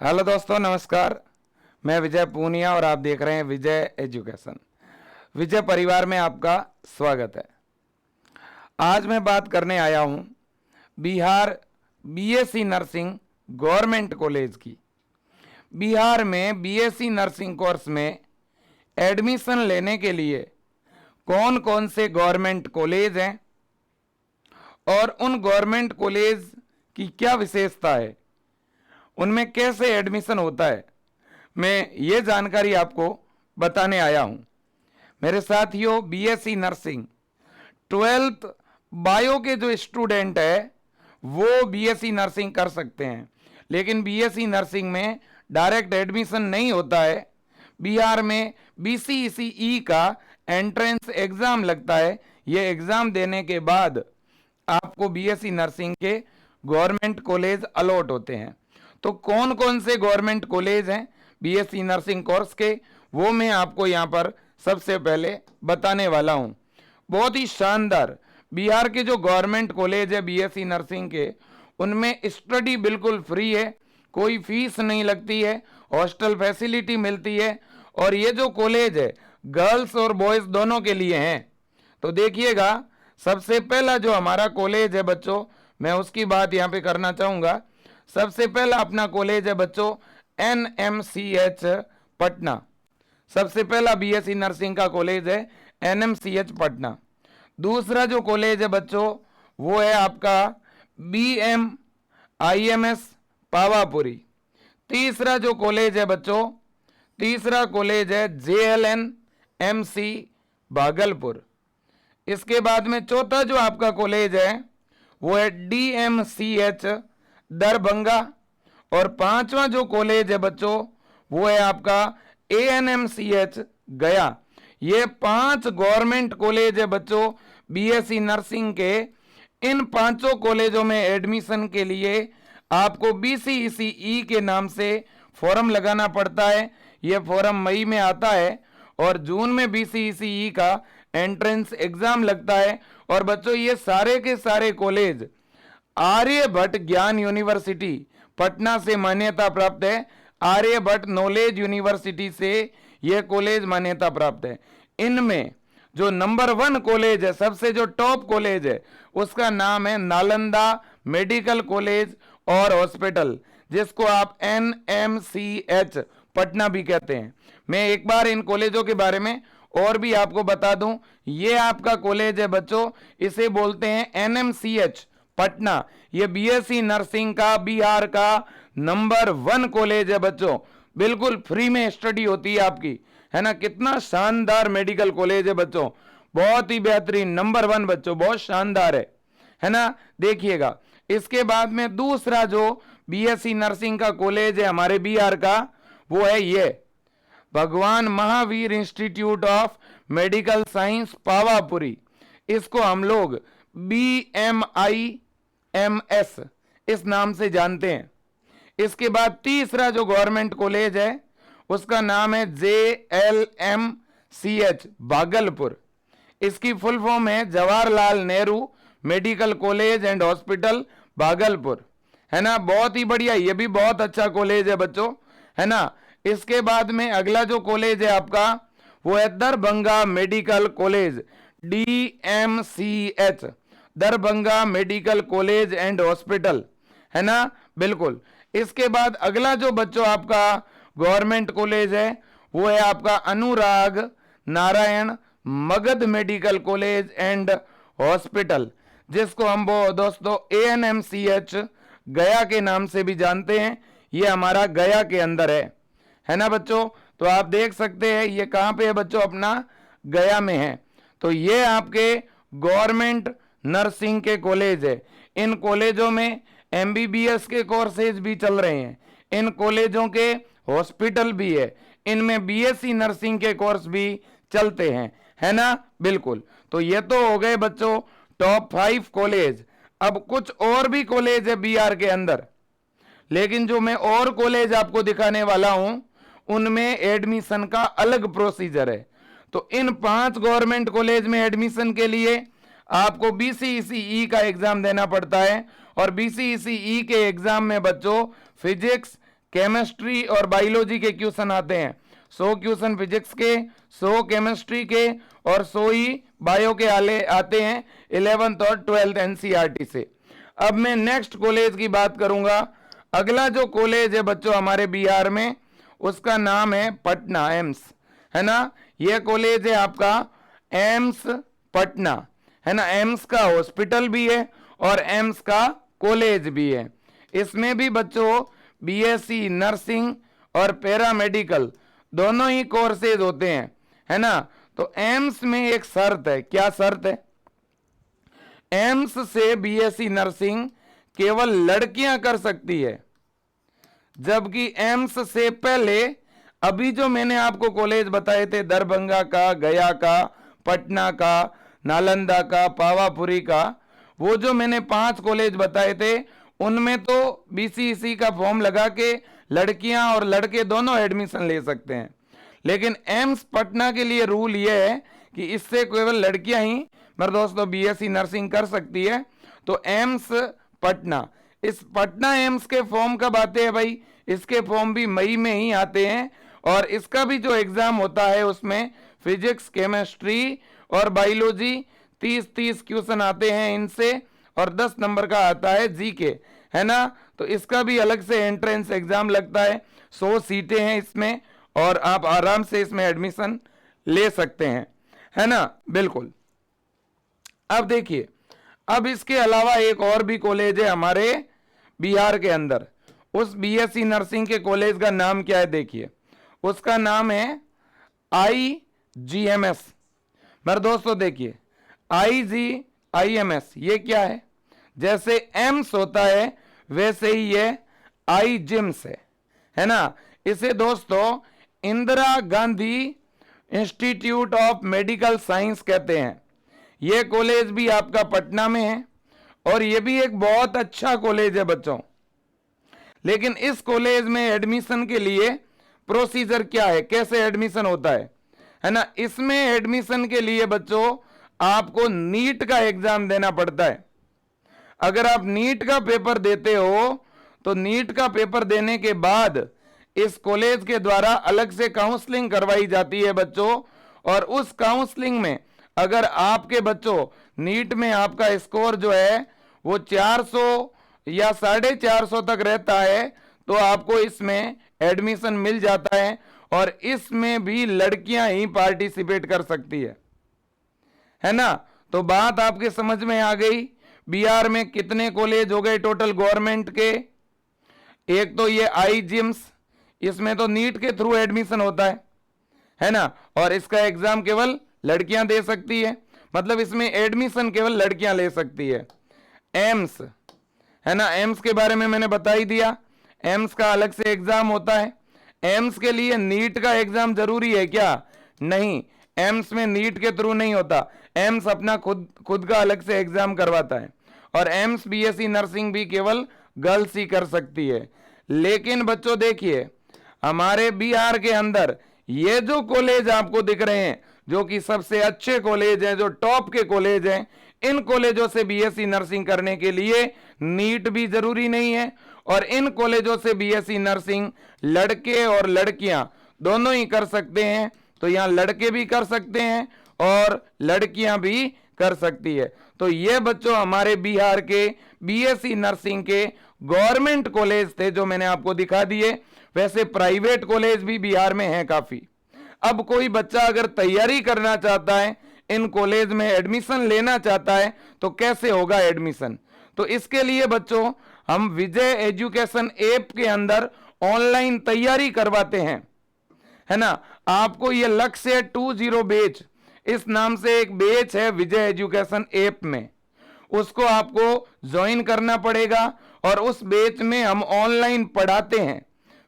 Hello दोस्तों, नमस्कार। मैं विजय पूनिया और आप देख रहे हैं विजय एजुकेशन। विजय परिवार में आपका स्वागत है। आज मैं बात करने आया हूं Bihar BSc nursing government college की। बिहार में बीएससी नर्सिंग कोर्स में एडमिशन लेने के लिए कौन कौन से गवर्नमेंट कॉलेज हैं और उन गवर्नमेंट कॉलेज की क्या विशेषता है, उनमें कैसे एडमिशन होता है, मैं ये जानकारी आपको बताने आया हूं। मेरे साथियों, बीएससी नर्सिंग 12th बायो के जो स्टूडेंट है वो बीएससी नर्सिंग कर सकते हैं, लेकिन बीएससी नर्सिंग में डायरेक्ट एडमिशन नहीं होता है। बिहार में बीसीईसीई का एंट्रेंस एग्जाम लगता है। ये एग्जाम देने के बाद आपको बीएससी नर्सिंग के गवर्नमेंट कॉलेज अलॉट होते हैं। तो कौन कौन से गवर्नमेंट कॉलेज हैं बीएससी नर्सिंग कोर्स के, वो मैं आपको यहाँ पर सबसे पहले बताने वाला हूँ। बहुत ही शानदार बिहार के जो गवर्नमेंट कॉलेज है बीएससी नर्सिंग के, उनमें स्टडी बिल्कुल फ्री है, कोई फीस नहीं लगती है, हॉस्टल फैसिलिटी मिलती है और ये जो कॉलेज है गर्ल्स और बॉयज़ दोनों के लिए हैं। तो देखिएगा, सबसे पहला जो हमारा कॉलेज है बच्चों, मैं उसकी बात यहाँ पे करना चाहूँगा। सबसे पहला अपना कॉलेज है बच्चों एनएमसीएच पटना। सबसे पहला बीएससी नर्सिंग का कॉलेज है एनएमसीएच पटना। दूसरा जो कॉलेज है बच्चों वो है आपका बीएमआईएमएस पावापुरी। तीसरा जो कॉलेज है बच्चों, तीसरा कॉलेज है जेएलएनएमसी भागलपुर। इसके बाद में चौथा जो आपका कॉलेज है वो है डीएमसीएच दरभंगा। और पांचवा जो कॉलेज है बच्चों वो है आपका एएनएमसीएच गया। ये 5 गवर्नमेंट कॉलेज है बच्चों बीएससी नर्सिंग के। इन पांचों कॉलेजों में एडमिशन के लिए आपको बीसीईसीई के नाम से फॉर्म लगाना पड़ता है। ये फॉर्म मई में आता है और जून में बीसीईसीई का एंट्रेंस एग्जाम लगता है। और बच्चों ये सारे के सारे कॉलेज आर्यभट्ट ज्ञान यूनिवर्सिटी पटना से मान्यता प्राप्त है। आर्यभट्ट नॉलेज यूनिवर्सिटी से यह कॉलेज मान्यता प्राप्त है। इनमें जो नंबर 1 कॉलेज है, सबसे जो टॉप कॉलेज है, उसका नाम है नालंदा मेडिकल कॉलेज और हॉस्पिटल, जिसको आप एनएमसीएच पटना भी कहते हैं। मैं एक बार इन कॉलेजों के बारे में और भी आपको बता दूं। ये आपका कॉलेज है बच्चों, इसे बोलते हैं एनएमसीएच पटना। ये बीएससी नर्सिंग का बिहार का नंबर 1 कॉलेज है बच्चों। बिल्कुल फ्री में स्टडी होती है आपकी, है ना। कितना शानदार मेडिकल कॉलेज है बच्चों, बहुत ही बेहतरीन, नंबर 1 बच्चों, बहुत शानदार है ना। देखिएगा, इसके बाद में दूसरा जो बीएससी नर्सिंग का कॉलेज है हमारे बिहार का, वो है ये भगवान Mahavir institute of medical science Pawapuri. इसको हम लोग बीएमआईएमएस इस नाम से जानते हैं। इसके बाद तीसरा जो गवर्नमेंट कॉलेज है उसका नाम है जेएलएमसीएच भागलपुर। इसकी फुल फॉर्म है Jawaharlal Nehru medical college and hospital Bhagalpur, है ना। बहुत ही बढ़िया, ये भी बहुत अच्छा कॉलेज है बच्चों, है ना। इसके बाद में अगला जो कॉलेज है आपका वो है Darbhanga medical college, DMCH Darbhanga medical college and hospital, है ना, बिल्कुल। इसके बाद अगला जो बच्चों आपका गवर्नमेंट कॉलेज है वो है आपका Anurag Narayan Magadh medical college and hospital, जिसको हम वो दोस्तों एएनएमसीएच गया के नाम से भी जानते हैं। ये हमारा गया के अंदर है ना बच्चों। तो आप देख सकते हैं ये कहां पे है बच्चों, अपना गया में है। तो ये आपके गवर्नमेंट नर्सिंग के कॉलेज है। इन कॉलेजों में एमबीबीएस के कोर्सेज भी चल रहे हैं, इन कॉलेजों के हॉस्पिटल भी है, इनमें बीएससी नर्सिंग के कोर्स भी चलते हैं, है ना, बिल्कुल। तो ये तो हो गए बच्चों टॉप 5 कॉलेज। अब कुछ और भी कॉलेज है बिहार के अंदर, लेकिन जो मैं और कॉलेज आपको दिखाने वाला हूं उनमें एडमिशन का अलग प्रोसीजर है। तो इन 5 गवर्नमेंट कॉलेज में एडमिशन के लिए आपको बीसीईसीई का एग्जाम देना पड़ता है और बीसीईसीई के एग्जाम में बच्चों फिजिक्स, केमिस्ट्री और बायोलॉजी के क्वेश्चन आते हैं। 100 क्वेश्चन फिजिक्स के, 100 केमिस्ट्री के और 100 ही बायो के आते हैं 11th और 12th एनसीईआरटी से। अब मैं नेक्स्ट कॉलेज की बात करूंगा। अगला जो कॉलेज है बच्चों हमारे बिहार में, उसका नाम है पटना एम्स, है ना। यह कॉलेज है आपका एम्स पटना, है ना। एम्स का हॉस्पिटल भी है और एम्स का कॉलेज भी है। इसमें भी बच्चों बीएससी नर्सिंग और पैरामेडिकल दोनों ही कोर्सेज होते हैं, है ना। तो एम्स में एक शर्त है। क्या शर्त है? एम्स से बीएससी नर्सिंग केवल लड़कियां कर सकती है, जबकि एम्स से पहले अभी जो मैंने आपको कॉलेज बताए थे, दरभंगा का, गया का, पटना का, नालंदा का, पावापुरी का, वो जो मैंने 5 कॉलेज बताए थे, उनमें तो बीसीईसी का फॉर्म लगा के लड़कियां और लड़के दोनों एडमिशन ले सकते हैं। लेकिन एम्स पटना के लिए रूल ये है कि इससे केवल लड़कियां ही मेरे दोस्तों बीएससी नर्सिंग कर सकती है। तो एम्स पटना, इस पटना एम्स के फॉर्म कब आते हैं भाई? इसके फॉर्म भी मई में ही आते हैं और इसका भी जो एग्जाम होता है उसमें फिजिक्स, केमिस्ट्री और बायोलॉजी 30-30 क्वेश्चन आते हैं इनसे और 10 नंबर का आता है जीके, है ना। तो इसका भी अलग से एंट्रेंस एग्जाम लगता है। 100 सीटें हैं इसमें और आप आराम से इसमें एडमिशन ले सकते हैं, है ना। बिल्कुल। अब देखिए, अब इसके अलावा एक और भी कॉलेज है हमारे बिहार के अंदर। उस बीएससी नर्सिंग के कॉलेज का नाम क्या है? देखिए, उसका नाम है IGMS। मेरे दोस्तों देखिए, IGIMS ये क्या है? जैसे एम्स होता है वैसे ही ये IGIMS है ना। इसे दोस्तों Indira Gandhi institute of medical science कहते हैं। ये कॉलेज भी आपका पटना में है और ये भी एक बहुत अच्छा कॉलेज है बच्चों। लेकिन इस कॉलेज में एडमिशन के लिए प्रोसीजर क्या है, कैसे एडमिशन होता है ना। इसमें एडमिशन के लिए बच्चों आपको नीट का एग्जाम देना पड़ता है। अगर आप नीट का पेपर देते हो तो नीट का पेपर देने के बाद इस कॉलेज के द्वारा अलग से काउंसलिंग करवाई जाती है बच्चों, और उस काउंसलिंग में अगर आपके बच्चों नीट में आपका स्कोर जो है वो 400 या 450 तक रहता है तो आपको इसमें एडमिशन मिल जाता है और इसमें भी लड़कियां ही पार्टिसिपेट कर सकती है ना। तो बात आपके समझ में आ गई। बिहार में कितने कॉलेज हो गए टोटल गवर्नमेंट के? एक तो ये IGIMS, इसमें तो नीट के थ्रू एडमिशन होता है ना, और इसका एग्जाम केवल लड़कियां दे सकती है, मतलब इसमें एडमिशन केवल लड़कियां ले सकती है। एम्स है ना, एम्स के बारे में मैंने बता ही दिया। एम्स का अलग से एग्जाम होता है। एम्स के लिए नीट का एग्जाम जरूरी है क्या? नहीं, एम्स में नीट के थ्रू नहीं होता। एम्स अपना खुद का अलग से एग्जाम करवाता है और एम्स बीएससी नर्सिंग भी केवल गर्ल्स ही कर सकती है। लेकिन बच्चों देखिए, हमारे बिहार के अंदर ये जो कॉलेज आपको दिख रहे हैं जो कि सबसे अच्छे कॉलेज हैं, जो टॉप के कॉलेज हैं, इन कॉलेजों से बीएससी नर्सिंग करने के लिए नीट भी जरूरी नहीं है और इन कॉलेजों से बीएससी नर्सिंग लड़के और लड़कियां दोनों ही कर सकते हैं। तो यहां लड़के भी कर सकते हैं और लड़कियां भी कर सकती है। तो ये बच्चों हमारे बिहार के बीएससी नर्सिंग के गवर्नमेंट कॉलेज थे जो मैंने आपको दिखा दिए। वैसे प्राइवेट कॉलेज भी बिहार में हैं काफी। अब कोई बच्चा अगर तैयारी करना चाहता है, इन कॉलेज में एडमिशन लेना चाहता है, तो कैसे होगा एडमिशन? तो इसके लिए बच्चों हम विजय एजुकेशन ऐप के अंदर ऑनलाइन तैयारी करवाते हैं, है ना। आपको ये लक्ष्य 20 बैच, इस नाम से एक बैच है विजय एजुकेशन ऐप में, उसको आपको ज्वाइन करना पड़ेगा और उस बैच में हम ऑनलाइन पढ़ाते हैं।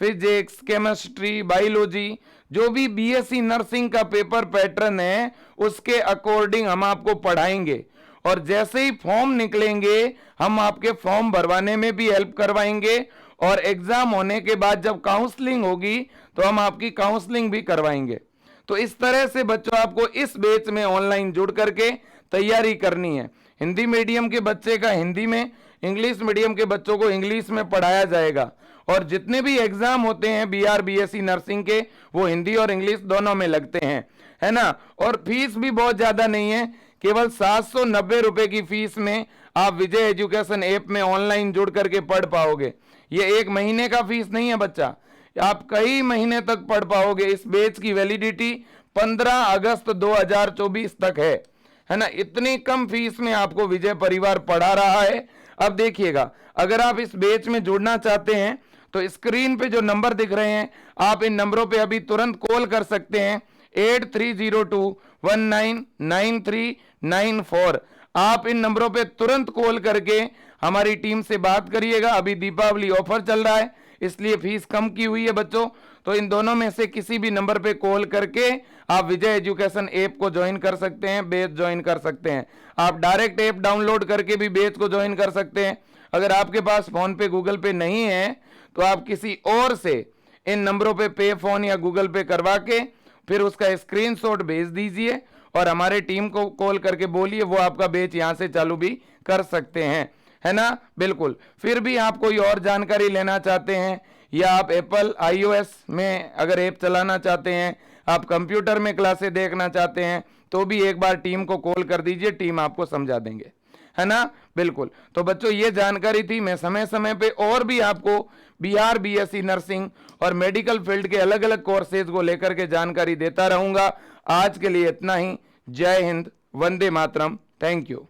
फिजिक्स, केमिस्ट्री, बायोलॉजी, जो भी बीएससी नर्सिंग का पेपर पैटर्न है उसके अकॉर्डिंग हम आपको पढ़ाएंगे और जैसे ही फॉर्म निकलेंगे हम आपके फॉर्म भरवाने में भी हेल्प करवाएंगे और एग्जाम होने के बाद जब काउंसलिंग होगी तो हम आपकी काउंसलिंग भी करवाएंगे। तो इस तरह से बच्चों आपको इस बैच में ऑनलाइन जुड़ करके तैयारी करनी है। हिंदी मीडियम के बच्चे का हिंदी में, इंग्लिश मीडियम के बच्चों को इंग्लिश में पढ़ाया जाएगा और जितने भी एग्जाम होते हैं बीआर बीएससी नर्सिंग के वो हिंदी और इंग्लिश दोनों में लगते हैं, है ना। और फीस भी बहुत ज्यादा नहीं है, केवल 790 रुपए की फीस में आप विजय एजुकेशन ऐप में ऑनलाइन जुड़ करके पढ़ पाओगे। ये एक महीने का फीस नहीं है बच्चा, आप कई महीने तक पढ़ पाओगे। इस बैच की वैलिडिटी 15 अगस्त 2024 तक है ना। इतनी कम फीस में आपको विजय परिवार पढ़ा रहा है। अब देखिएगा, अगर आप इस बैच में जुड़ना चाहते हैं तो स्क्रीन पे जो नंबर दिख रहे हैं आप इन नंबरों पे अभी तुरंत कॉल कर सकते हैं, 8302199394। आप इन नंबरों पे तुरंत कॉल करके हमारी टीम से बात करिएगा। अभी दीपावली ऑफर चल रहा है इसलिए फीस कम की हुई है बच्चों। तो इन दोनों में से किसी भी नंबर पे कॉल करके आप विजय एजुकेशन ऐप को ज्वाइन कर सकते हैं, बैच ज्वाइन कर सकते हैं। आप डायरेक्ट ऐप डाउनलोड करके भी बैच को ज्वाइन कर सकते हैं। अगर आपके पास फोन पे गूगल पे नहीं है तो आप किसी और से इन नंबरों पे फोन या गूगल पे करवा के फिर उसका स्क्रीनशॉट भेज दीजिए और हमारे टीम को कॉल करके बोलिए, वो आपका बैच यहां से चालू भी कर सकते हैं, है ना। बिल्कुल। फिर भी आप कोई और जानकारी लेना चाहते हैं या आप एप्पल iOS में अगर ऐप चलाना चाहते हैं, आप कंप्यूटर में क्लासेस देखना चाहते हैं तो भी एक बार टीम को कॉल कर दीजिए, टीम आपको समझा देंगे, है ना। बिल्कुल। तो बच्चों ये जानकारी थी। मैं समय समय पे और भी आपको बीआर बीएससी नर्सिंग और मेडिकल फील्ड के अलग अलग कोर्सेज को लेकर के जानकारी देता रहूंगा। आज के लिए इतना ही। जय हिंद, वंदे मातरम, थैंक यू।